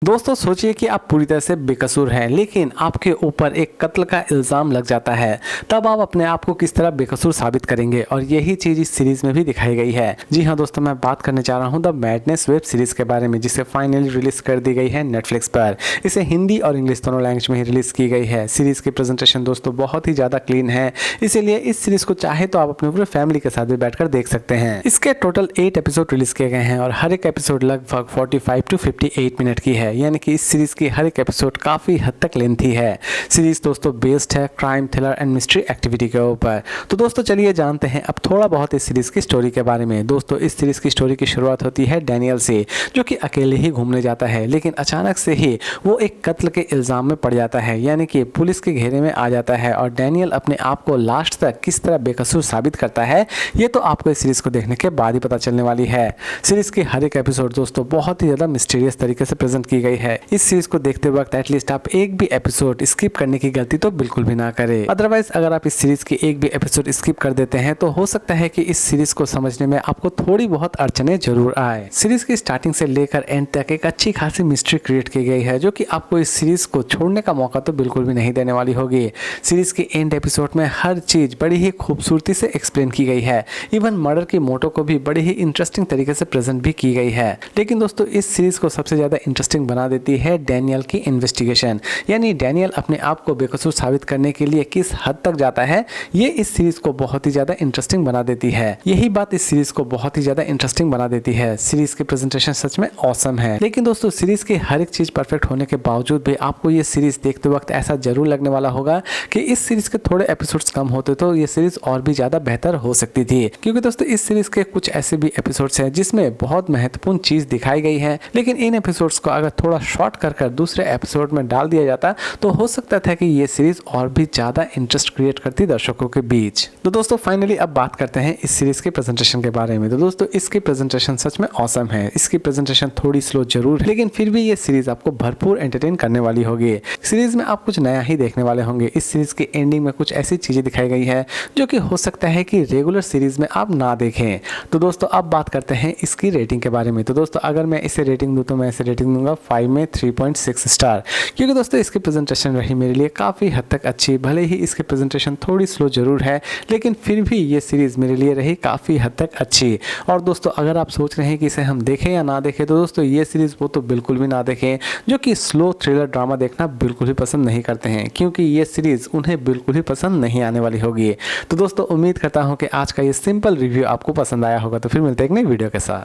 दोस्तों सोचिए कि आप पूरी तरह से बेकसूर हैं, लेकिन आपके ऊपर एक कत्ल का इल्ज़ाम लग जाता है। तब आप अपने आप को किस तरह बेकसूर साबित करेंगे, और यही चीज़ इस सीरीज़ में भी दिखाई गई है। जी हाँ दोस्तों, मैं बात करने जा रहा हूँ द मैडनेस वेब सीरीज़ के बारे में, जिसे फाइनली रिलीज़ कर दी गई है नेटफ्लिक्स पर। इसे हिंदी और इंग्लिश दोनों लैंग्वेज में ही रिलीज़ की गई है। सीरीज़ की प्रेजेंटेशन दोस्तों बहुत ही ज़्यादा क्लीन है, इसीलिए इस सीरीज़ को चाहे तो आप अपने पूरे फैमिली के साथ भी बैठकर देख सकते हैं। इसके टोटल 8 एपिसोड रिलीज़ किए गए हैं और हर एक एपिसोड लगभग 45 to 58 मिनट की है, यानी कि इस सीरीज़ की हर एक एपिसोड काफ़ी हद तक लेंथी है। सीरीज़ दोस्तों बेस्ड है crime, thriller and mystery activity के ऊपर। तो दोस्तों चलिए जानते हैं अब थोड़ा बहुत इस सीरीज़ की स्टोरी के बारे में। दोस्तों इस सीरीज़ की स्टोरी की शुरुआत होती है डैनियल से, जो कि अकेले ही घूमने जाता है, लेकिन अचानक से ही वो एक कत्ल के इल्ज़ाम में पड़ जाता है, यानी कि पुलिस के घेरे में आ जाता है। और डैनियल अपने आप को लास्ट तक किस तरह बेकसूर साबित करता है, ये तो आपको इस सीरीज़ को देखने के बाद ही पता चलने वाली है। सीरीज़ की हर एक एपिसोड दोस्तों बहुत ही ज़्यादा मिस्टीरियस तरीके से प्रेजेंट की गई है। इस सीरीज़ को देखते वक्त एटलीस्ट आप एक भी एपिसोड स्किप करने की गलती तो बिल्कुल भी ना करें। अदरवाइज अगर आप इस सीरीज़ की एक भी एपिसोड स्किप कर देते हैं तो हो सकता है कि इस सीरीज़ को समझने में आपको थोड़ी बहुत अड़चने जरूर आए। सीरीज़ की स्टार्टिंग से लेकर एंड तक एक अच्छी खासी मिस्ट्री क्रिएट की गई है, जो कि आपको इस सीरीज़ को छोड़ने का मौका तो बिल्कुल भी नहीं देने वाली होगी। सीरीज़ के एंड एपिसोड में हर चीज़ बड़ी ही खूबसूरती से एक्सप्लेन की गई है। इवन मर्डर की मोटो को भी बड़ी ही इंटरेस्टिंग तरीके से प्रेजेंट भी की गई है। लेकिन दोस्तों इस सीरीज़ को सबसे ज़्यादा इंटरेस्टिंग बना देती है डैनियल की इन्वेस्टिगेशन, यानी डैनियल अपने आप को बेकसूर साबित करने के लिए किस हद तक जाता है, ये इस सीरीज़ को बहुत ही ज़्यादा इंटरेस्टिंग बना देती है। यही बात इस सीरीज़ को बहुत ही ज़्यादा इंटरेस्टिंग बना देती है। सीरीज़ की प्रेजेंटेशन सच में ऑसम है, लेकिन दोस्तों सीरीज़ की हर एक चीज़ परफेक्ट होने के बावजूद भी आपको ये सीरीज़ देखते वक्त ऐसा जरूर लगने वाला होगा कि इस सीरीज़ के थोड़े एपिसोड्स कम होते तो ये सीरीज़ और भी ज़्यादा बेहतर हो सकती थी। क्योंकि दोस्तों इस सीरीज़ के कुछ ऐसे भी एपिसोड्स हैं जिसमें बहुत महत्वपूर्ण चीज़ दिखाई गई है, लेकिन इन एपिसोड्स को अगर थोड़ा शॉर्ट कर दूसरे एपिसोड में डाल दिया जाता तो हो सकता था कि ये सीरीज और भी ज़्यादा इंटरेस्ट क्रिएट करती दर्शकों के बीच। तो दोस्तों फाइनली अब बात करते हैं इस सीरीज के प्रेजेंटेशन के बारे में। तो दोस्तों इसकी प्रेजेंटेशन सच में ऑसम है। इसकी प्रेजेंटेशन थोड़ी स्लो जरूर है, लेकिन फिर भी ये सीरीज आपको भरपूर एंटरटेन करने वाली होगी। सीरीज में आप कुछ नया ही देखने वाले होंगे। इस सीरीज की एंडिंग में कुछ ऐसी चीजें दिखाई गई है जो कि हो सकता है कि रेगुलर सीरीज में आप ना देखें। तो दोस्तों अब बात करते हैं इसकी रेटिंग के बारे में। तो दोस्तों अगर मैं इसे रेटिंग दूं तो मैं इसे रेटिंग दूंगा 5 में 3.6 स्टार, क्योंकि दोस्तों इसकी प्रेजेंटेशन रही मेरे लिए काफ़ी हद तक अच्छी। भले ही इसकी प्रेजेंटेशन थोड़ी स्लो जरूर है, लेकिन फिर भी ये सीरीज़ मेरे लिए रही काफ़ी हद तक अच्छी। और दोस्तों अगर आप सोच रहे हैं कि इसे हम देखें या ना देखें, तो दोस्तों ये सीरीज़ वो तो बिल्कुल भी ना देखें जो कि स्लो थ्रिलर ड्रामा देखना बिल्कुल भी पसंद नहीं करते हैं, क्योंकि ये सीरीज़ उन्हें बिल्कुल भी पसंद नहीं आने वाली होगी। तो दोस्तों उम्मीद करता हूँ कि आज का ये सिंपल रिव्यू आपको पसंद आया होगा। तो फिर मिलते हैं एक नई वीडियो के साथ।